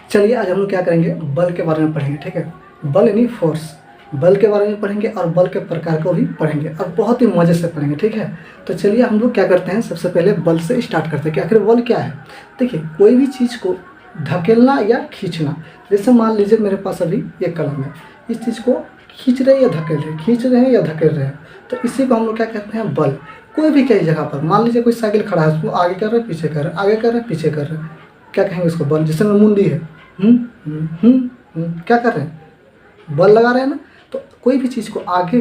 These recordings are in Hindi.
चलिए आज हम लोग क्या करेंगे, बल के बारे में पढ़ेंगे। ठीक है, बल यानी फोर्स, बल के बारे में पढ़ेंगे और बल के प्रकार को भी पढ़ेंगे और बहुत ही मज़े से पढ़ेंगे। ठीक है, तो चलिए हम लोग क्या करते हैं, सबसे पहले बल से स्टार्ट करते हैं कि आखिर बल क्या है। देखिए, कोई भी चीज़ को धकेलना या खींचना, जैसे मान लीजिए मेरे पास अभी एक कलम है, इस चीज़ को खींच रहे हैं या धकेल रहे हैं, खींच रहे हैं या धकेल रहे हैं, तो इसी को हम लोग क्या कहते हैं, बल। कोई भी कई जगह पर, मान लीजिए कोई साइकिल खड़ा है, उसको आगे कर रहे हैं, पीछे कर रहे हैं, आगे कर रहे हैं, पीछे कर रहे हैं, क्या कहेंगे उसको, बल। जैसे में मुंडी है, क्या कर रहे हैं, बल लगा रहे हैं ना। तो कोई भी चीज़ को आगे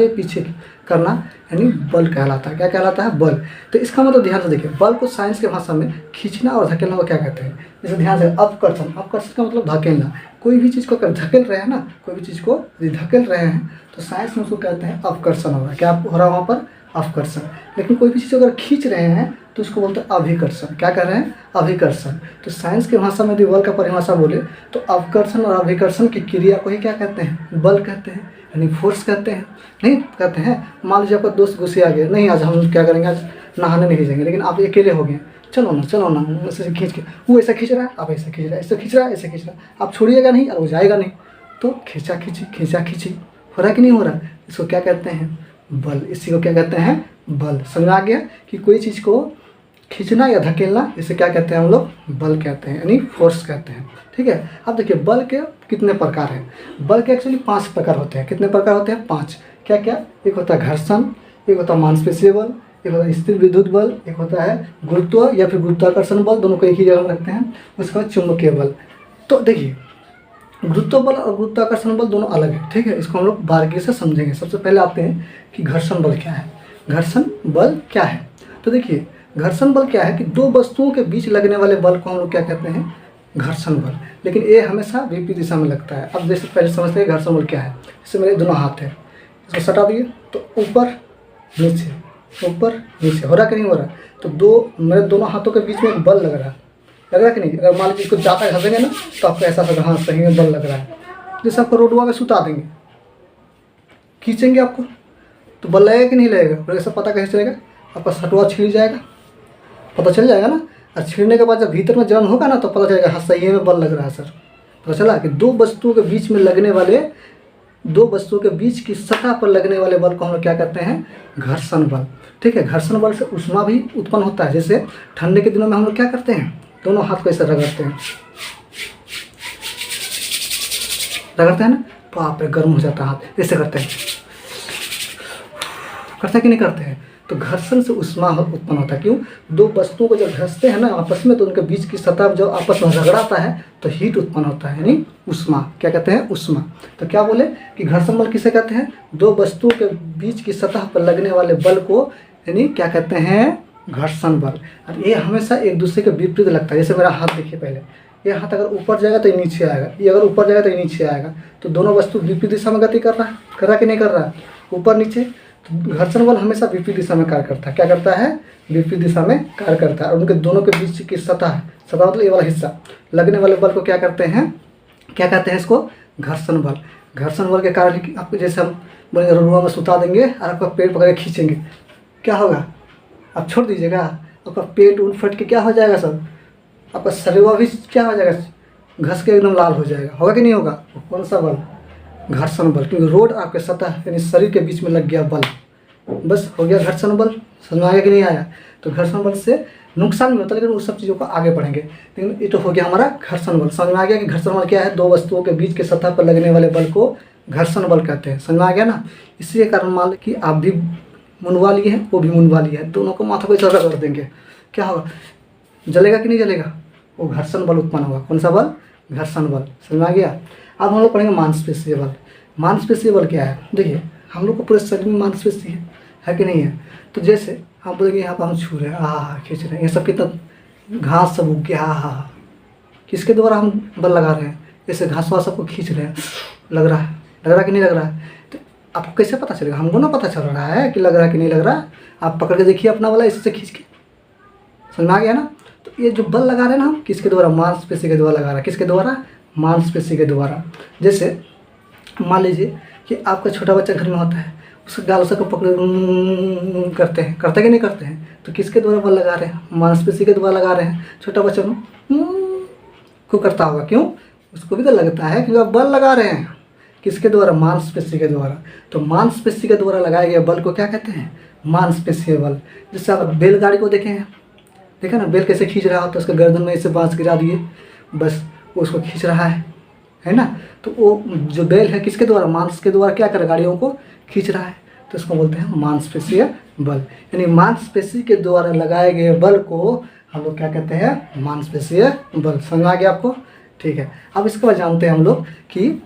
पीछे करना यानी बल कहलाता है। क्या कहलाता है, बल। तो इसका मतलब ध्यान से देखिए, बल को साइंस के भाषा में खींचना और धकेलना को क्या कहते हैं। जैसे ध्यान से, अपकर्षण, अपकर्षण का मतलब धकेलना। कोई भी चीज़ को अगर धकेल रहे हैं ना, कोई भी चीज़ को यदि धकेल रहे हैं तो साइंस में उसको कहते हैं अपकर्षण हो रहा है। क्या हो रहा है वहाँ पर, अपकर्षण। लेकिन कोई भी चीज़ अगर खींच रहे हैं तो उसको बोलते हैं अभिकर्षण। क्या कर रहे हैं, अभिकर्षण। तो साइंस की भाषा में यदि बल का परिभाषा बोले तो अपकर्षण और अभिकर्षण की क्रिया को ही क्या कहते हैं, बल कहते हैं, यानी फोर्स कहते हैं। नहीं कहते हैं, मान लीजिए आपका दोस्त गुस्से आ गया, नहीं आज हम क्या करेंगे, आज नहाने नहीं जाएंगे, लेकिन आप अकेले हो गए, चलो ना ऐसे खींच के, वो ऐसा खींच रहा है, आप ऐसे खींच रहा है, ऐसे खींच रहा है, ऐसे खींच रहा है, आप छोड़िएगा नहीं और वो जाएगा नहीं, तो खींचा खींची हो रहा है कि नहीं हो रहा। इसको क्या कहते हैं, बल। इसी को क्या कहते हैं, बल। समझ आ गया कि कोई चीज़ को खींचना या धकेलना, इसे क्या कहते हैं हम लोग, बल कहते हैं, यानी फोर्स कहते हैं। ठीक है, अब देखिए बल के कितने प्रकार हैं। बल के एक्चुअली 5 प्रकार होते हैं। कितने प्रकार होते हैं, 5। क्या क्या, एक होता है घर्षण, एक होता है मांसपेशीय बल, एक होता है स्थिर विद्युत बल, एक होता है गुरुत्व या फिर गुरुत्वाकर्षण बल, दोनों को एक ही जगह में रखते हैं। उसके बाद चुंबकीय बल। तो देखिए, गुरुत्व बल और गुरुत्वाकर्षण बल दोनों अलग है। ठीक है, इसको हम लोग बारीकी से समझेंगे। सबसे पहले आते हैं कि घर्षण बल क्या है। घर्षण बल क्या है, तो देखिए घर्षण बल क्या है कि दो वस्तुओं के बीच लगने वाले बल को हम लोग क्या कहते हैं, घर्षण बल। लेकिन ये हमेशा विपरीत दिशा में लगता है। अब जैसे पहले समझते हैं घर्षण बल क्या है। जैसे मेरे दोनों हाथ है, इसको सटा दिए तो ऊपर नीचे हो रहा कि नहीं हो रहा। तो मेरे दोनों हाथों के बीच में एक बल लग रहा है कि नहीं। अगर मान लीजिए इसको ज़्यादा घसेंगे ना तो आपको ऐसा लग रहा है, हाँ सही में बल लग रहा है। जैसे आपको रोडवा में सुता देंगे, खींचेंगे आपको तो बल लगेगा कि नहीं लगेगा। और ऐसा पता कैसे चलेगा, आपका सटुआ छिड़ जाएगा, पता चल जाएगा ना। और छिड़ने के बाद जब भीतर में जलन होगा ना तो पता चलेगा, हाँ सही में बल लग रहा है सर। पता चला कि दो वस्तुओं के बीच में लगने वाले, दो वस्तुओं के बीच की सतह पर लगने वाले बल को हम लोग क्या कहते हैं, घर्षण बल। ठीक है, घर्षण बल से ऊष्मा भी उत्पन्न होता है। जैसे ठंडे के दिनों में हम लोग क्या करते हैं, दोनों हाथ को ऐसे रगड़ते हैं ना, बाप रे गर्म हो जाता है हाथ, ऐसे करते हैं कि नहीं करते हैं। तो घर्षण से ऊष्मा उत्पन्न होता है। क्यों, दो वस्तुओं को जब घसते हैं ना आपस में तो उनके बीच की सतह जब आपस में रगड़ाता है तो हीट उत्पन्न होता है, यानी ऊष्मा। क्या कहते हैं, ऊष्मा। तो क्या बोले कि घर्षण बल किसे कहते हैं, दो वस्तुओं के बीच की सतह पर लगने वाले बल को यानी क्या कहते हैं, घर्षण बल। और ये हमेशा एक दूसरे के विपरीत लगता है। जैसे मेरा हाथ देखिए, पहले ये हाथ अगर ऊपर जाएगा तो ये नीचे आएगा, ये अगर ऊपर जाएगा तो ये नीचे आएगा। तो दोनों वस्तु विपरीत दिशा में गति कर रहा है कि नहीं कर रहा है, ऊपर नीचे। तो घर्षण बल हमेशा विपरीत दिशा में कार्य करता है। क्या करता है, विपरीत दिशा में कार्य करता है। और उनके दोनों के बीच की सतह मतलब ये वाला हिस्सा लगने वाले बल को क्या करते हैं, क्या कहते हैं इसको, घर्षण बल। घर्षण बल के कारण आपको, जैसे हम बोलेंगे रुआ में सुता देंगे और आपका पेट पकड़ के खींचेंगे, क्या होगा, आप छोड़ दीजिएगा, आपका पेट उन फट के क्या हो जाएगा सब, आपका शरीर भी क्या हो जाएगा, घस के एकदम लाल हो जाएगा। होगा कि नहीं होगा, कौन सा बल, घर्षण बल। क्योंकि रोड आपके सतह यानी शरीर के बीच में लग गया बल, बस हो गया घर्षण बल। समझ में आया कि नहीं आया। तो घर्षण बल से नुकसान भी होता है, लेकिन उस सब चीज़ों को आगे पढ़ेंगे। लेकिन ये तो हो गया हमारा घर्षण बल। समझ में आ गया कि घर्षण बल क्या है, दो वस्तुओं के बीच के सतह पर लगने वाले बल को घर्षण बल कहते हैं। समझ में आ गया ना। इसी के कारण मान लो कि आप भी मुंडवा लिए हैं, वो भी मुंडवा लिया है, दोनों को माथा को ऐसा रगड़ देंगे, क्या होगा, जलेगा कि नहीं जलेगा, वो घर्षण बल उत्पन्न होगा। कौन सा बल, घर्षण बल। समझ में आ गया। अब हम लोग पढ़ेंगे मांसपेशीय बल। मांसपेशीय बल क्या है, देखिए हम लोग को पूरे शरीर में मांसपेशी है कि नहीं है। तो जैसे हम बोलेंगे यहाँ पर हम छू रहे हैं, खींच रहे हैं, ये सब कितना घास सब उग गया, किसके द्वारा हम बल लगा रहे हैं, जैसे घास वास सबको खींच रहे हैं, लग रहा है कि नहीं लग रहा है। तो आपको कैसे पता चलेगा, हमको ना पता चल रहा है कि लग रहा है कि नहीं लग रहा। आप पकड़ के देखिए अपना वाला, इससे खींच के। समझ में आ गया ना। तो ये जो बल लगा रहे हैं ना हम, किसके द्वारा, मांसपेशी के द्वारा लगा रहा है। किसके द्वारा, मांसपेशी के द्वारा। जैसे मान लीजिए कि आपका छोटा बच्चा घर में होता है, उसके गाल को पकड़ करते हैं कि नहीं करते हैं। तो किसके द्वारा बल लगा रहे हैं, मांसपेशी के द्वारा लगा रहे हैं। छोटा बच्चा को करता होगा, क्यों? उसको भी तो लगता है, क्योंकि आप बल लगा रहे हैं किसके द्वारा? मांसपेशी के द्वारा। तो मांसपेशी के द्वारा लगाए गए बल को क्या कहते हैं? मांसपेशीय बल। जैसे आप बैलगाड़ी को देखे हैं, देखा ना बैल कैसे खींच रहा होता है, उसके गर्दन में ऐसे बांस गिरा दिए, बस वो उसको खींच रहा है ना। तो वो जो बैल है किसके द्वारा? मांस के द्वारा क्या कर गाड़ियों को खींच रहा है, तो इसको बोलते हैं मांसपेशीय बल। यानी मांसपेशी के द्वारा लगाए गए बल को हम लोग क्या कहते हैं? मांसपेशीय बल। समझ आ गया आपको? ठीक है। अब इसके बाद जानते हैं हम लोग कि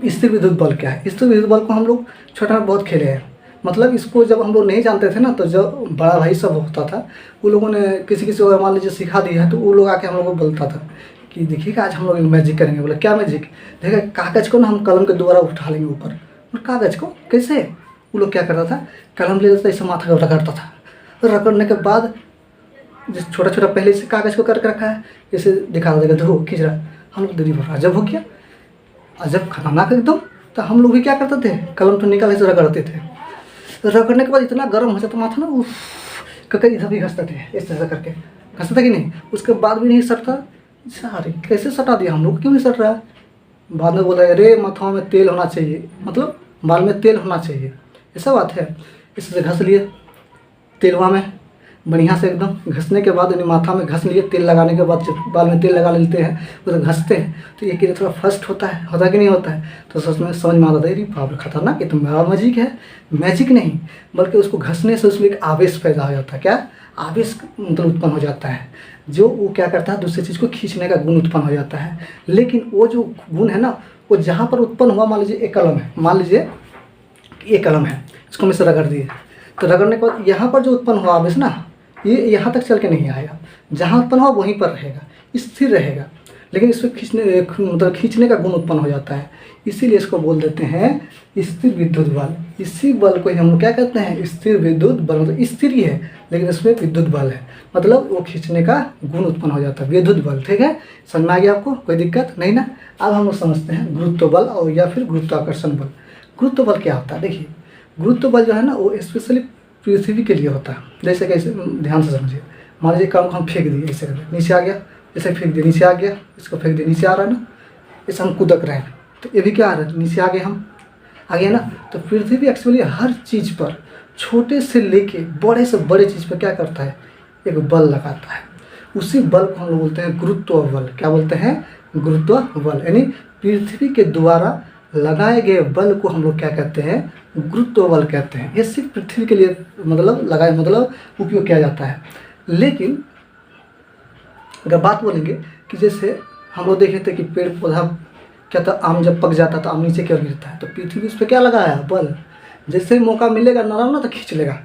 स्थिर विद्युत बल क्या है। स्थिर विद्युत बल को हम लोग छोटा में बहुत खेले हैं, मतलब इसको जब हम लोग नहीं जानते थे ना, तो जब बड़ा भाई सब होता था, वो लोगों ने किसी को मान लीजिए सिखा दिया है, तो वो लोग आके हम लोग को बोलता था कि देखिएगा आज हम लोग मैजिक करेंगे। बोला क्या मैजिक? देखिए कागज़ को ना हम कलम के द्वारा उठा लेंगे ऊपर। और कागज़ को कैसे? वो लोग क्या करता था, कलम ले लेता था, ऐसे माथा का रगड़ता था, रगड़ने के बाद जिस छोटा छोटा पहले से कागज़ को करके रखा है, जैसे दिखा देगा, देखो खींच रहा है, हम लोग दीदी भर जब हो गया अजब खतरनाक एकदम। तो हम लोग भी क्या करते थे, कलम तो निकाल ऐसे रगड़ते थे, रगड़ने के बाद इतना गर्म हो जाता माथा ना, उफ करके इधर भी घसते थे, इस तरह करके घसते थे कि नहीं। उसके बाद भी नहीं सटता, अरे कैसे सटा दिया हम लोग, क्यों नहीं सट रहा है? बाद में बोला अरे माथाओं में तेल होना चाहिए, मतलब बाल में तेल होना चाहिए, ऐसा बात है। इससे घस लिए तेलवा में बढ़िया से एकदम, घसने के बाद यानी माथा में घस लिए, तेल लगाने के बाद जब बाल में तेल लगा लेते हैं तो घसते हैं, तो ये कि थोड़ा फर्स्ट होता है कि नहीं होता है। तो सच में समझ में आता है बाप रे खतरनाक, ये तो बड़ा मैजिक है। मैजिक नहीं बल्कि उसको घसने से उसमें एक आवेश पैदा हो जाता है। क्या आवेश मतलब उत्पन्न हो जाता है, जो वो क्या करता है दूसरी चीज़ को खींचने का गुण उत्पन्न हो जाता है। लेकिन वो जो गुण है ना, वो जहाँ पर उत्पन्न हुआ, मान लीजिए एक कलम है, मान लीजिए ये कलम है, इसको हम इसे रगड़ दिए, तो रगड़ने के बाद यहाँ पर जो उत्पन्न हुआ आवेश ना, ये यहाँ तक चल के नहीं आएगा, जहाँ उत्पन्न हुआ वहीं पर रहेगा, स्थिर रहेगा। लेकिन इसमें मतलब खींचने का गुण उत्पन्न हो जाता है, इसीलिए इसको बोल देते हैं स्थिर विद्युत बल। इसी बल को हम क्या कहते हैं? स्थिर विद्युत बल। मतलब स्थिर ही है लेकिन इसमें विद्युत बल है, मतलब वो खींचने का गुण उत्पन्न हो जाता है, विद्युत बल। ठीक है, समझ में आ गया आपको? कोई दिक्कत नहीं ना। अब हम लोग समझते हैं गुरुत्व बल और या फिर गुरुत्वाकर्षण बल। गुरुत्व बल क्या होता है? देखिए गुरुत्व बल जो है ना, वो स्पेशली पृथ्वी के लिए होता है। जैसे कैसे, ध्यान से समझिए, मान लीजिए काम को हम फेंक दिए, ऐसे करके नीचे आ गया, ऐसे फेंक दिए नीचे आ गया, इसको फेंक दिए नीचे आ रहा है ना, ऐसे हम कूदक रहे हैं, तो ये भी क्या आ रहा है? नीचे आ गए, हम आ गए ना। तो पृथ्वी एक्चुअली हर चीज़ पर, छोटे से लेके बड़े से बड़े चीज़ पर क्या करता है? एक बल लगाता है। उसी बल को हम लोग बोलते हैं गुरुत्व बल। क्या बोलते हैं? गुरुत्व बल। यानी पृथ्वी के द्वारा लगाए गए बल को हम लोग क्या कहते हैं? गुरुत्व बल कहते हैं। ये सिर्फ पृथ्वी के लिए मतलब उपयोग किया जाता है। लेकिन अगर बात बोलेंगे कि जैसे हम लोग देखे थे कि पेड़ पौधा क्या था, आम जब पक जाता है तो आम नीचे की ओर गिरता है, तो पृथ्वी उस पर क्या लगाया है? बल। जैसे मौका मिलेगा नरम ना तो खींच लेगा,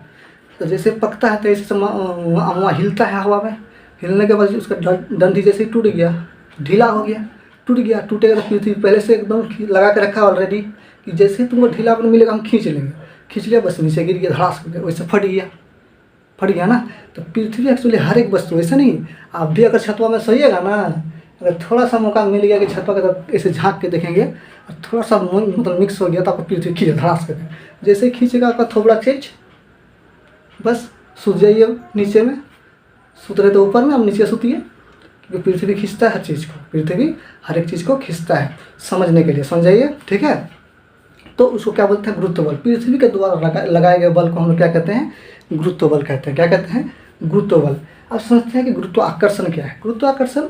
तो जैसे पकता है तो ऐसे अमवा हिलता है हवा में, हिलने के बाद उसका डंडी जैसे ही टूट गया, ढीला हो गया, टूट गया। टूटेगा तो पृथ्वी पहले से एकदम लगा के रखा ऑलरेडी कि जैसे ही तुमको ढीलापन मिलेगा हम खींच लेंगे, खींच लिया बस नीचे गिर गया, धड़ास करके वैसे फट गया ना। तो पृथ्वी एक्चुअली हर एक वस्तु, ऐसा नहीं, आप भी अगर छतवा में सोइएगा ना, अगर थोड़ा सा मौका मिल गया कि छतवा के तरफ ऐसे झाँक के देखेंगे और थोड़ा सा मतलब मिक्स हो गया तो आपको पृथ्वी खींचे धड़ास करके, जैसे ही खींचेगा आपका थोबड़ा खींच, बस सूत जाइए नीचे में, सूत रहे तो ऊपर में, अब नीचे सूतिए, क्योंकि पृथ्वी खींचता है हर चीज़ को, पृथ्वी हर एक चीज़ को खींचता है, समझने के लिए समझाइए। ठीक है, तो उसको क्या बोलते हैं? गुरुत्व बल। पृथ्वी के द्वारा लगाए गए बल को हम लोग क्या कहते हैं? गुरुत्व बल कहते हैं। क्या कहते हैं? गुरुत्व बल। अब समझते हैं कि गुरुत्वाकर्षण क्या है। गुरुत्वाकर्षण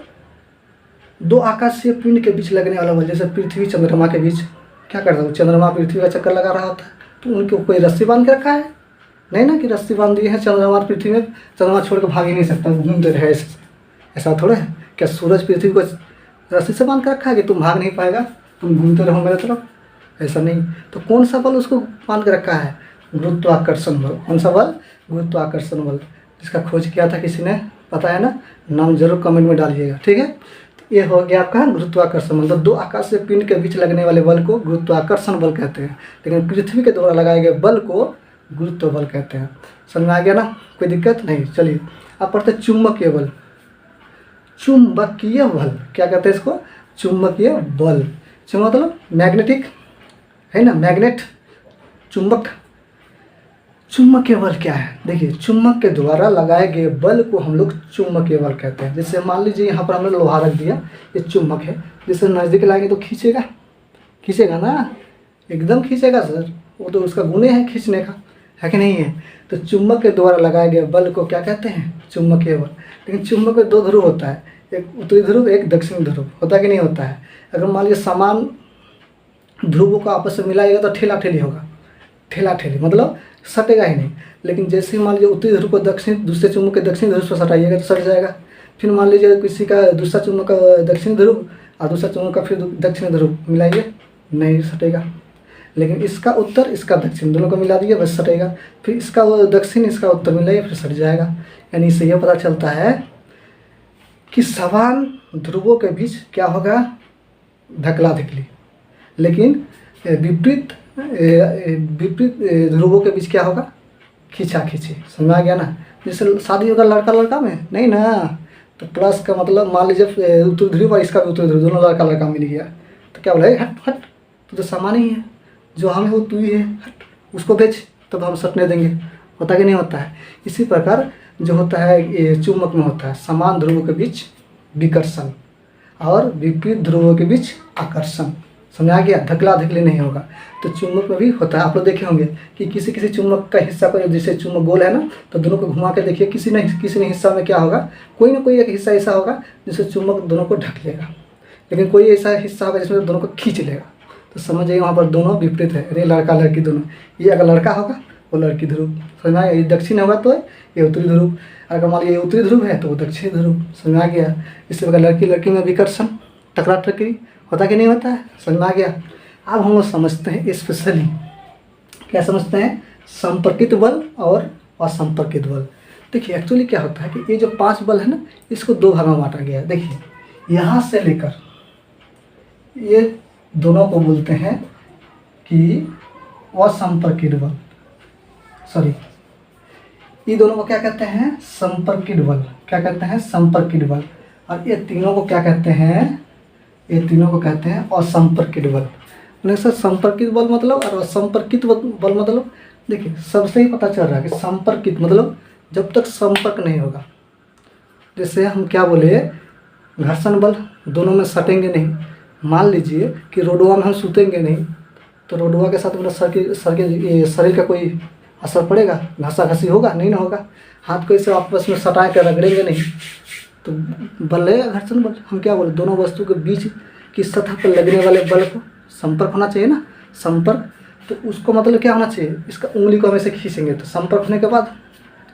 दो आकाशीय पिंड के बीच लगने वाला बल, जैसे पृथ्वी चंद्रमा के बीच क्या करता है, चंद्रमा पृथ्वी का चक्कर लगा रहा होता है, तो उनके कोई रस्सी बांध के रखा है? नहीं ना, कि रस्सी बांध दिए हैं चंद्रमा पृथ्वी में, चंद्रमा छोड़ कर भाग ही नहीं सकता, घूमते रहे ऐसा थोड़ा है। क्या सूरज पृथ्वी को रस्सी से बांध कर रखा है कि तुम भाग नहीं पाएगा, तुम घूमते रहो मेरे तरफ? ऐसा नहीं। तो कौन सा बल उसको बांध के रखा है? गुरुत्वाकर्षण बल। कौन सा बल? गुरुत्वाकर्षण बल। जिसका खोज किया था किसी ने, पता है ना, नाम जरूर कमेंट में डालिएगा। ठीक है, तो ये हो गया आपका गुरुत्वाकर्षण बल। तो दो आकाशीय पिंड के बीच लगने वाले बल को गुरुत्वाकर्षण बल कहते हैं, लेकिन पृथ्वी के द्वारा लगाए गए बल को गुरुत्व बल कहते हैं। समझ में आ गया ना? कोई दिक्कत नहीं। चलिए अब पढ़ते हैं चुंबकीय बल। चुंबकीय बल क्या कहते हैं इसको? चुंबकीय बल। मतलब मैग्नेटिक है ना, मैग्नेट, चुंबक, चुंबकीय बल क्या है? देखिए, चुंबक के द्वारा लगाए गए बल को हम लोग चुंबकीय बल कहते हैं। जैसे मान लीजिए यहाँ पर हमने लोहा रख दिया, ये चुंबक है, जैसे नज़दीक लाएंगे तो खींचेगा, खींचेगा ना, एकदम खींचेगा सर, वो तो उसका गुण है खींचने का, है कि नहीं है? तो चुंबक के द्वारा लगाए गए बल को क्या कहते हैं? चुंबकीय बल। लेकिन चुंबक में दो ध्रुव होता है, एक उत्तरी ध्रुव, एक दक्षिणी ध्रुव, होता कि नहीं होता है? अगर मान लीजिए समान ध्रुवों को आपस में मिलाइएगा तो ठेला ठेली होगा, ठेला ठेली मतलब सटेगा ही नहीं। लेकिन जैसे ही मान लीजिए उत्तरी ध्रुव को दक्षिण, दूसरे चुंबक के दक्षिणी ध्रुव पर सटाइएगा तो सट जाएगा। फिर मान लीजिए किसी का दूसरा चुंबक का दक्षिणी ध्रुव और दूसरा चुंबक का फिर दक्षिणी ध्रुव मिलाइए, नहीं सटेगा। लेकिन इसका उत्तर, इसका दक्षिण, दोनों को मिला दिए बस सटेगा। फिर इसका दक्षिण, इसका उत्तर मिलाइए, फिर सट जाएगा। यानी इससे यह पता चलता है कि समान ध्रुवों के बीच क्या होगा? धकला धकली। लेकिन विपरीत ध्रुवों के बीच क्या होगा? खींचा खींची। समझ आ गया ना? जैसे शादी होगा लड़का लड़का में, नहीं ना, तो प्लस का मतलब मान लीजिए उत्तरी ध्रुव और इसका भी उत्तरी ध्रुव, दोनों लड़का लड़का मिल गया, तो क्या बोला? हट हट, तो समान ही है, जो हम है वो तू ही है, हट, उसको बेच, तब हम सटने देंगे। होता कि नहीं होता है? इसी प्रकार जो होता है ये चुंबक में होता है, समान ध्रुवों के बीच विकर्षण और विपरीत ध्रुवों के बीच आकर्षण। समझ आ गया? धकला धकली नहीं होगा। तो चुंबक में भी होता है। आप लोग देखे होंगे कि किसी किसी चुंबक का हिस्सा को, जैसे चुंबक गोल है ना, तो दोनों को घुमा के देखिए, किसी न किसी हिस्सा में क्या होगा? कोई ना कोई एक हिस्सा ऐसा होगा जिससे चुंबक दोनों को ढक लेगा, लेकिन कोई ऐसा हिस्सा होगा जिसमें दोनों को खींच लेगा। तो समझ जाइए वहाँ पर दोनों विपरीत है, अरे लड़का लड़की दोनों। ये अगर लड़का होगा वो लड़की ध्रुव, समझ आया? ये दक्षिण होगा तो ये उत्तरी ध्रुव, अगर मान लीजिए ये उत्तरी ध्रुव है तो वो दक्षिणी ध्रुव। समझ आ गया? इससे अगर लड़की लड़की में विकर्षण, टकरा टकरी होता कि नहीं होता है? समझ आ गया? अब हम लोग समझते हैं स्पेशली, क्या समझते हैं? संपर्कित बल और असंपर्कित बल। देखिए एक्चुअली क्या होता है कि ये जो 5 बल है ना, इसको 2 भाग में बांटा गया है। देखिए यहाँ से लेकर ये दोनों को बोलते हैं कि असंपर्कित बल, सॉरी, ये दोनों को क्या कहते हैं? संपर्कित बल। क्या कहते हैं? संपर्कित बल। और ये तीनों को क्या कहते हैं? ये तीनों को कहते हैं असंपर्कित बल। सर संपर्कित बल मतलब और असंपर्कित बल मतलब, देखिए सबसे ही पता चल रहा है कि संपर्कित मतलब जब तक संपर्क नहीं होगा। जैसे हम क्या बोले, घर्षण बल, दोनों में सटेंगे नहीं। मान लीजिए कि रोडवा में हम सूतेंगे नहीं, तो रोडवा के साथ मेरा शरीर का कोई असर पड़ेगा? घसा घसी होगा? नहीं ना होगा। हाथ को इसे आपस में सटा कर रगड़ेंगे नहीं, तो बल लगेगा घर्षण बल। हम क्या बोले, दोनों वस्तु के बीच की सतह पर लगने वाले बल को संपर्क होना चाहिए ना, संपर्क। तो उसको मतलब क्या होना चाहिए? इसका उंगली को हम ऐसे खींचेंगे तो संपर्क होने के बाद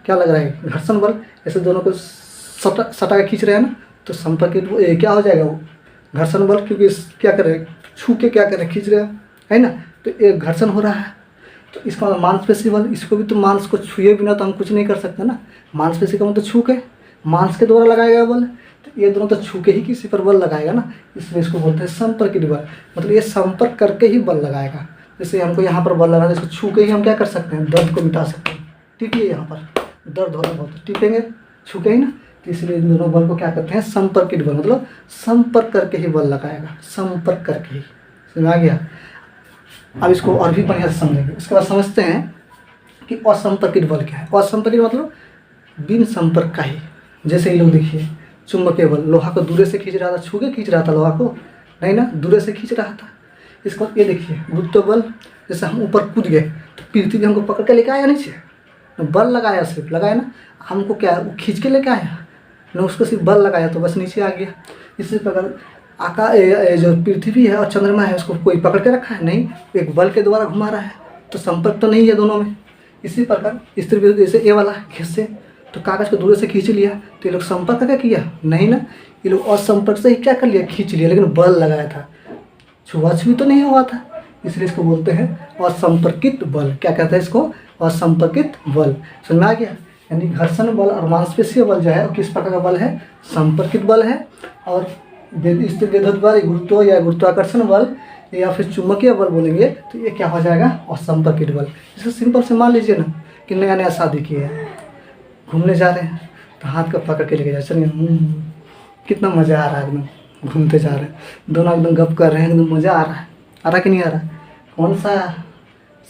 क्या लग रहा है? घर्षण बल। ऐसे दोनों को सटा के खींच रहे हैं ना, तो संपर्कित क्या हो जाएगा? वो घर्षण बल, क्योंकि क्या करें, छू के क्या करें, खींच रहे हैं, है ना, तो एक घर्षण हो रहा है। तो इसका मांसपेशी बल, इसको भी तो मांस को छुए बिना तो हम कुछ नहीं कर सकते ना। मांसपेशी का मतलब छू के, मांस के द्वारा लगाया गया बल, तो ये दोनों तो छू के ही किसी पर बल लगाएगा ना, इसलिए इसको बोलते हैं संपर्कित बल। मतलब ये संपर्क करके ही बल लगाएगा। जैसे हमको यहाँ पर बल लगाना है, इसको छू के ही हम क्या कर सकते हैं? दर्द को मिटा सकते हैं। टिपिए, यहाँ पर दर्द हो रहा है बहुत, टिपेंगे छू के ही ना, तो इसलिए इन दोनों बल को क्या कहते हैं? संपर्कित बल। मतलब संपर्क करके ही बल लगाएगा, संपर्क करके ही। समझ आ गया? अब इसको और भी बढ़िया से समझेंगे। इसके बाद समझते हैं कि असंपर्कित बल क्या है। असंपर्कित मतलब बिन संपर्क का ही। जैसे ये लोग देखिए, चुंबकीय बल, लोहा को दूर से खींच रहा था, छू के खींच रहा था लोहा को, नहीं ना, दूर से खींच रहा था। इसको ये देखिए गुरुत्व बल, जैसे हम ऊपर कूद गए तो पृथ्वी हमको पकड़ के लेके आया नीचे, बल लगाया, सिर्फ लगाया ना, हमको क्या वो खींच के लेके आया ना, उसको सिर्फ बल लगाया तो बस नीचे आ गया। इसी प्रकार जो पृथ्वी है और चंद्रमा है, उसको कोई पकड़ के रखा है? नहीं, एक बल के द्वारा घुमा रहा है, तो संपर्क तो नहीं है दोनों में। इसी प्रकार स्त्री विद्युत, जैसे ये वाला खींचे तो कागज़ को दूर से खींच लिया, तो ये लोग संपर्क क्या किया? नहीं ना, ये लोग असंपर्क से ही क्या कर लिया? खींच लिया, लेकिन बल लगाया था, छुआछुई तो नहीं हुआ था। इसलिए इसको बोलते हैं असंपर्कित बल। क्या कहते हैं इसको? असंपर्कित बल। समझ में आ गया? यानी घर्षण बल और मांसपेशीय बल जो है वो किस प्रकार का बल है? संपर्कित बल है। और स्थिर विद्युत बल, गुरुत्व या गुरुत्वाकर्षण बल या फिर चुंबकीय बल बोलेंगे तो ये क्या हो जाएगा? असंपर्कित बल। जैसे सिंपल से मान लीजिए ना कि नया नया शादी किए हैं, घूमने जा रहे हैं, तो हाथ को पकड़ के लेके जाए, चलिए कितना मज़ा आ रहा है, एकदम घूमते जा रहे हैं, दोनों एकदम गप कर रहे हैं, एकदम मज़ा आ रहा है कि नहीं आ रहा? कौन सा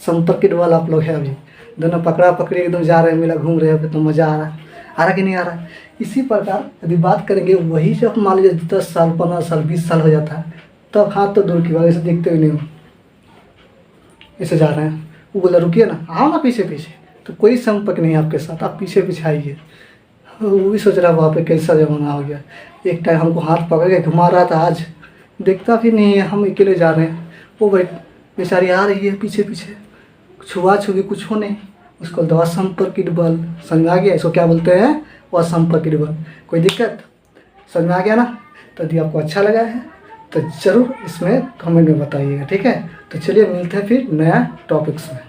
संपर्कित बल आप लोग है अभी? दोनों पकड़ा पकड़ी एकदम जा रहे हैं, मेला घूम रहे हैं, तो मज़ा आ रहा कि नहीं आ रहा है। इसी प्रकार यदि बात करेंगे, वही जब मान लीजिए 10 साल 15 साल 20 साल हो जाता है, तब हाथ तो दूर की बात, ऐसे देखते हुए नहीं हो, ऐसे जा रहे हैं, वो बोला रुकिए ना, आओ ना पीछे पीछे, तो कोई संपर्क नहीं आपके साथ, आप पीछे पीछे आइए। वो भी सोच रहा वहाँ पे कैसा ज़माना हो गया, एक टाइम हमको हाथ पकड़ के घुमा रहा था, आज देखता भी नहीं है, हम अकेले जा रहे हैं, वो भाई बेचारी आ रही है पीछे पीछे, छुआ छुई कुछ हो नहीं, उसको दवा संपर्कित बल, समझ में आ गया, इसको क्या बोलते हैं, असंपर्कित बल। कोई दिक्कत समझ में आ गया ना। तो यदि आपको अच्छा लगा है तो ज़रूर इसमें कमेंट में बताइएगा, ठीक है। तो चलिए मिलते हैं फिर नया टॉपिक्स में।